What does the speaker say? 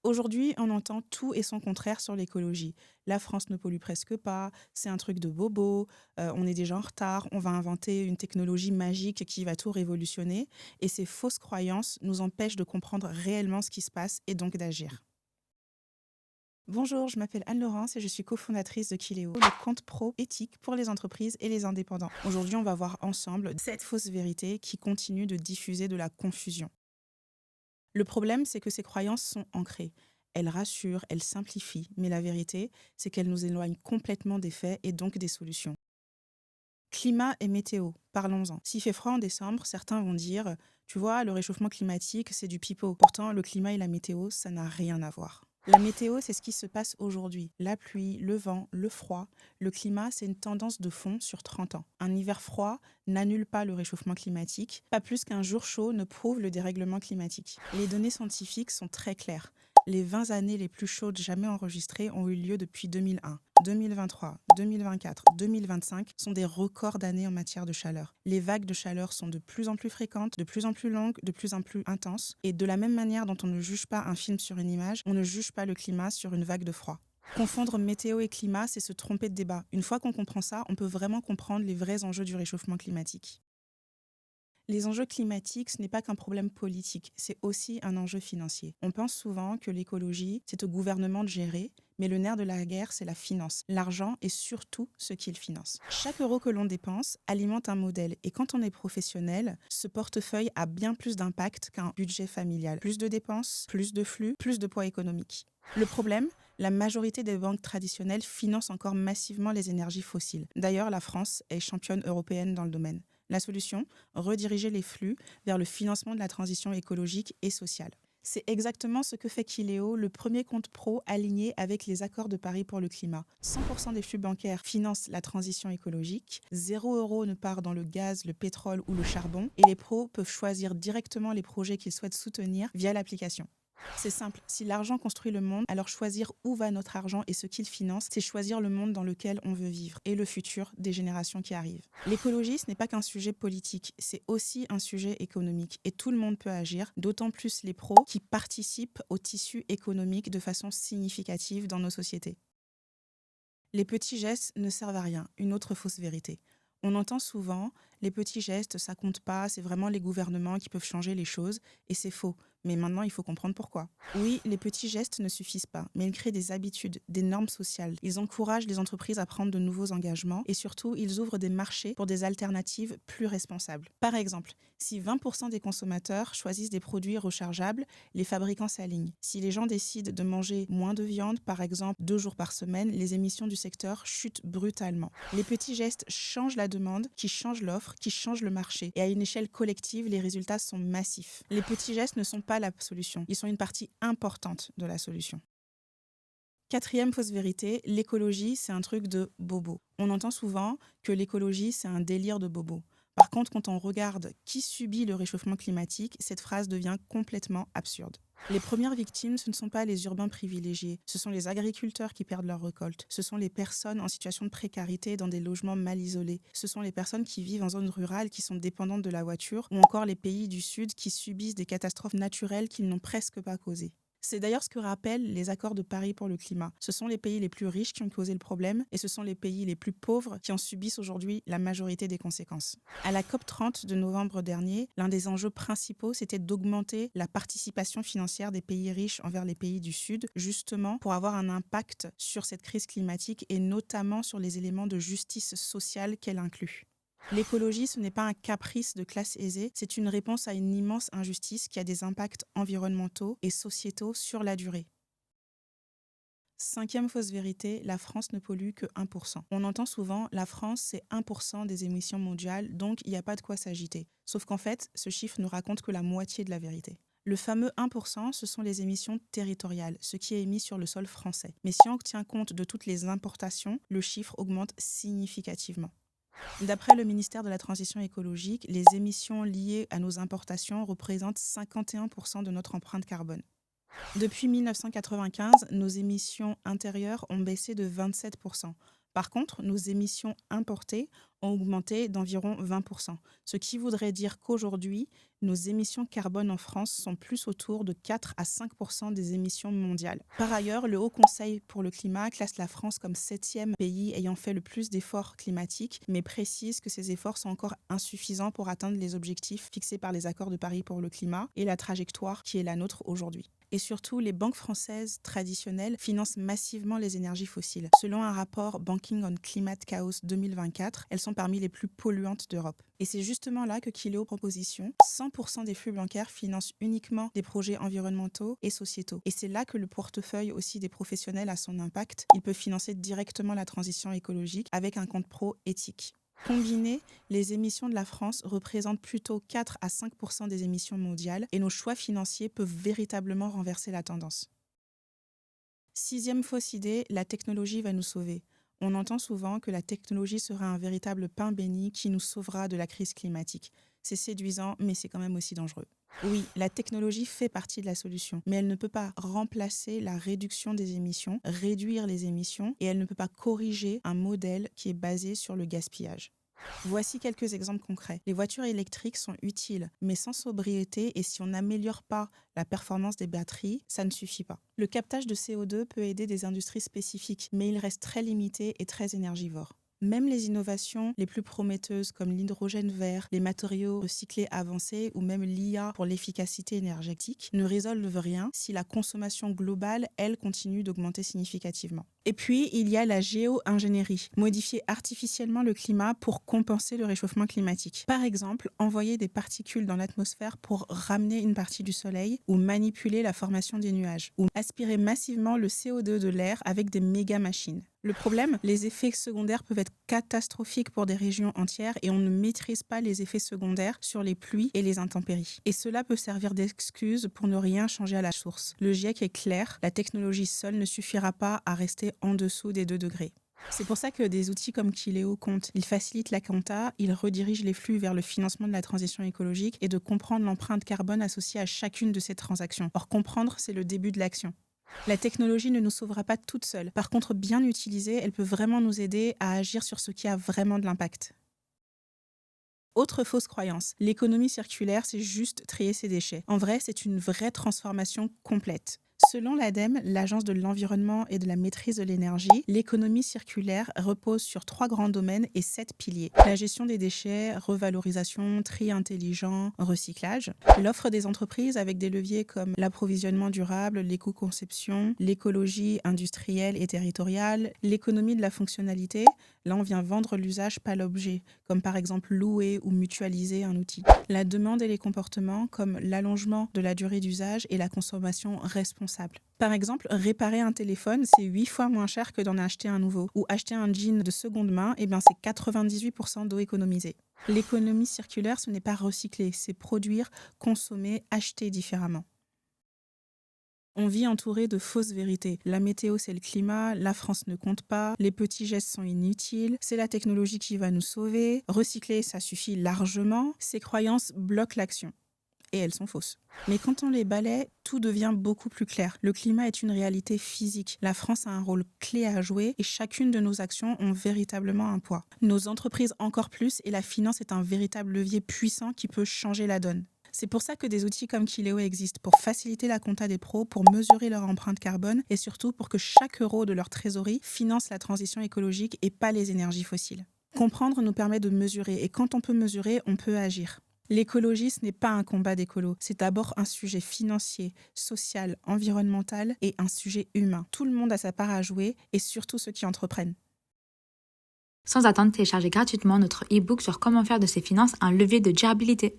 Aujourd'hui, on entend tout et son contraire sur l'écologie. La France ne pollue presque pas, c'est un truc de bobo, on est déjà en retard, on va inventer une technologie magique qui va tout révolutionner. Et ces fausses croyances nous empêchent de comprendre réellement ce qui se passe et donc d'agir. Bonjour, je m'appelle Anne-Laurence et je suis cofondatrice de Kiléo, le compte pro éthique pour les entreprises et les indépendants. Aujourd'hui, on va voir ensemble 7 fausses vérités qui continuent de diffuser de la confusion. Le problème, c'est que ces croyances sont ancrées. Elles rassurent, elles simplifient, mais la vérité, c'est qu'elles nous éloignent complètement des faits et donc des solutions. Climat et météo, parlons-en. S'il fait froid en décembre, certains vont dire tu vois, le réchauffement climatique, c'est du pipeau. Pourtant, le climat et la météo, ça n'a rien à voir. La météo, c'est ce qui se passe aujourd'hui. La pluie, le vent, le froid. Le climat, c'est une tendance de fond sur 30 ans. Un hiver froid n'annule pas le réchauffement climatique, pas plus qu'un jour chaud ne prouve le dérèglement climatique. Les données scientifiques sont très claires. Les 20 années les plus chaudes jamais enregistrées ont eu lieu depuis 2001. 2023, 2024, 2025 sont des records d'années en matière de chaleur. Les vagues de chaleur sont de plus en plus fréquentes, de plus en plus longues, de plus en plus intenses. Et de la même manière dont on ne juge pas un film sur une image, on ne juge pas le climat sur une vague de froid. Confondre météo et climat, c'est se tromper de débat. Une fois qu'on comprend ça, on peut vraiment comprendre les vrais enjeux du réchauffement climatique. Les enjeux climatiques, ce n'est pas qu'un problème politique, c'est aussi un enjeu financier. On pense souvent que l'écologie, c'est au gouvernement de gérer, mais le nerf de la guerre, c'est la finance. L'argent est surtout ce qu'il finance. Chaque euro que l'on dépense alimente un modèle, et quand on est professionnel, ce portefeuille a bien plus d'impact qu'un budget familial. Plus de dépenses, plus de flux, plus de poids économique. Le problème, la majorité des banques traditionnelles financent encore massivement les énergies fossiles. D'ailleurs, la France est championne européenne dans le domaine. La solution, rediriger les flux vers le financement de la transition écologique et sociale. C'est exactement ce que fait Kiléo, le premier compte pro aligné avec les accords de Paris pour le climat. 100% des flux bancaires financent la transition écologique, 0 € ne part dans le gaz, le pétrole ou le charbon, et les pros peuvent choisir directement les projets qu'ils souhaitent soutenir via l'application. C'est simple, si l'argent construit le monde, alors choisir où va notre argent et ce qu'il finance, c'est choisir le monde dans lequel on veut vivre et le futur des générations qui arrivent. L'écologie, ce n'est pas qu'un sujet politique, c'est aussi un sujet économique et tout le monde peut agir, d'autant plus les pros qui participent au tissu économique de façon significative dans nos sociétés. Les petits gestes ne servent à rien, une autre fausse vérité. On entend souvent, les petits gestes, ça compte pas, c'est vraiment les gouvernements qui peuvent changer les choses, et c'est faux. Mais maintenant, il faut comprendre pourquoi. Oui, les petits gestes ne suffisent pas, mais ils créent des habitudes, des normes sociales. Ils encouragent les entreprises à prendre de nouveaux engagements, et surtout, ils ouvrent des marchés pour des alternatives plus responsables. Par exemple, si 20% des consommateurs choisissent des produits rechargeables, les fabricants s'alignent. Si les gens décident de manger moins de viande, par exemple 2 jours par semaine, les émissions du secteur chutent brutalement. Les petits gestes changent la demande, qui change l'offre, qui change le marché. Et à une échelle collective, les résultats sont massifs. Les petits gestes ne sont pas la solution, ils sont une partie importante de la solution. Quatrième fausse vérité, l'écologie, c'est un truc de bobo. On entend souvent que l'écologie, c'est un délire de bobo. Par contre, quand on regarde qui subit le réchauffement climatique, cette phrase devient complètement absurde. Les premières victimes, ce ne sont pas les urbains privilégiés, ce sont les agriculteurs qui perdent leur récolte, ce sont les personnes en situation de précarité dans des logements mal isolés, ce sont les personnes qui vivent en zone rurale qui sont dépendantes de la voiture, ou encore les pays du Sud qui subissent des catastrophes naturelles qu'ils n'ont presque pas causées. C'est d'ailleurs ce que rappellent les accords de Paris pour le climat. Ce sont les pays les plus riches qui ont causé le problème et ce sont les pays les plus pauvres qui en subissent aujourd'hui la majorité des conséquences. À la COP30 de novembre dernier, l'un des enjeux principaux, c'était d'augmenter la participation financière des pays riches envers les pays du Sud, justement pour avoir un impact sur cette crise climatique et notamment sur les éléments de justice sociale qu'elle inclut. L'écologie, ce n'est pas un caprice de classe aisée, c'est une réponse à une immense injustice qui a des impacts environnementaux et sociétaux sur la durée. Cinquième fausse vérité, la France ne pollue que 1%. On entend souvent, la France, c'est 1% des émissions mondiales, donc il n'y a pas de quoi s'agiter. Sauf qu'en fait, ce chiffre ne raconte que la moitié de la vérité. Le fameux 1%, ce sont les émissions territoriales, ce qui est émis sur le sol français. Mais si on tient compte de toutes les importations, le chiffre augmente significativement. D'après le ministère de la Transition écologique, les émissions liées à nos importations représentent 51% de notre empreinte carbone. Depuis 1995, nos émissions intérieures ont baissé de 27%. Par contre, nos émissions importées ont augmenté d'environ 20%, ce qui voudrait dire qu'aujourd'hui, nos émissions carbone en France sont plus autour de 4 à 5% des émissions mondiales. Par ailleurs, le Haut Conseil pour le climat classe la France comme 7e pays ayant fait le plus d'efforts climatiques, mais précise que ces efforts sont encore insuffisants pour atteindre les objectifs fixés par les accords de Paris pour le climat et la trajectoire qui est la nôtre aujourd'hui. Et surtout, les banques françaises traditionnelles financent massivement les énergies fossiles. Selon un rapport Banking on Climate Chaos 2024, elles sont parmi les plus polluantes d'Europe. Et c'est justement là que Kileo Proposition, 100% des flux bancaires financent uniquement des projets environnementaux et sociétaux. Et c'est là que le portefeuille aussi des professionnels a son impact. Il peut financer directement la transition écologique avec un compte pro éthique. Combinées, les émissions de la France représentent plutôt 4 à 5% des émissions mondiales et nos choix financiers peuvent véritablement renverser la tendance. 6e fausse idée, la technologie va nous sauver. On entend souvent que la technologie sera un véritable pain béni qui nous sauvera de la crise climatique. C'est séduisant, mais c'est quand même aussi dangereux. Oui, la technologie fait partie de la solution, mais elle ne peut pas remplacer la réduction des émissions, réduire les émissions, et elle ne peut pas corriger un modèle qui est basé sur le gaspillage. Voici quelques exemples concrets. Les voitures électriques sont utiles, mais sans sobriété et si on n'améliore pas la performance des batteries, ça ne suffit pas. Le captage de CO2 peut aider des industries spécifiques, mais il reste très limité et très énergivore. Même les innovations les plus prometteuses comme l'hydrogène vert, les matériaux recyclés avancés ou même l'IA pour l'efficacité énergétique ne résolvent rien si la consommation globale, elle, continue d'augmenter significativement. Et puis, il y a la géo-ingénierie, modifier artificiellement le climat pour compenser le réchauffement climatique. Par exemple, envoyer des particules dans l'atmosphère pour ramener une partie du soleil ou manipuler la formation des nuages, ou aspirer massivement le CO2 de l'air avec des méga-machines. Le problème, les effets secondaires peuvent être catastrophiques pour des régions entières et on ne maîtrise pas les effets secondaires sur les pluies et les intempéries. Et cela peut servir d'excuse pour ne rien changer à la source. Le GIEC est clair, la technologie seule ne suffira pas à rester en dessous des 2 degrés. C'est pour ça que des outils comme Kileo comptent. Ils facilitent la compta, ils redirigent les flux vers le financement de la transition écologique et de comprendre l'empreinte carbone associée à chacune de ces transactions. Or, comprendre, c'est le début de l'action. La technologie ne nous sauvera pas toute seule. Par contre, bien utilisée, elle peut vraiment nous aider à agir sur ce qui a vraiment de l'impact. Autre fausse croyance, l'économie circulaire, c'est juste trier ses déchets. En vrai, c'est une vraie transformation complète. Selon l'ADEME, l'Agence de l'environnement et de la maîtrise de l'énergie, l'économie circulaire repose sur 3 grands domaines et 7 piliers. La gestion des déchets, revalorisation, tri intelligent, recyclage. L'offre des entreprises avec des leviers comme l'approvisionnement durable, l'éco-conception, l'écologie industrielle et territoriale, l'économie de la fonctionnalité. Là, on vient vendre l'usage, pas l'objet, comme par exemple louer ou mutualiser un outil. La demande et les comportements, comme l'allongement de la durée d'usage et la consommation responsable. Par exemple, réparer un téléphone, c'est 8 fois moins cher que d'en acheter un nouveau. Ou acheter un jean de seconde main, c'est 98% d'eau économisée. L'économie circulaire, ce n'est pas recycler, c'est produire, consommer, acheter différemment. On vit entouré de fausses vérités. La météo, c'est le climat, la France ne compte pas, les petits gestes sont inutiles, c'est la technologie qui va nous sauver, recycler, ça suffit largement. Ces croyances bloquent l'action. Et elles sont fausses. Mais quand on les balaie, tout devient beaucoup plus clair. Le climat est une réalité physique. La France a un rôle clé à jouer et chacune de nos actions ont véritablement un poids. Nos entreprises encore plus et la finance est un véritable levier puissant qui peut changer la donne. C'est pour ça que des outils comme Kileo existent, pour faciliter la compta des pros, pour mesurer leur empreinte carbone et surtout pour que chaque euro de leur trésorerie finance la transition écologique et pas les énergies fossiles. Comprendre nous permet de mesurer et quand on peut mesurer, on peut agir. L'écologie, ce n'est pas un combat d'écolo, c'est d'abord un sujet financier, social, environnemental et un sujet humain. Tout le monde a sa part à jouer et surtout ceux qui entreprennent. Sans attendre, téléchargez gratuitement notre e-book sur comment faire de ses finances un levier de durabilité.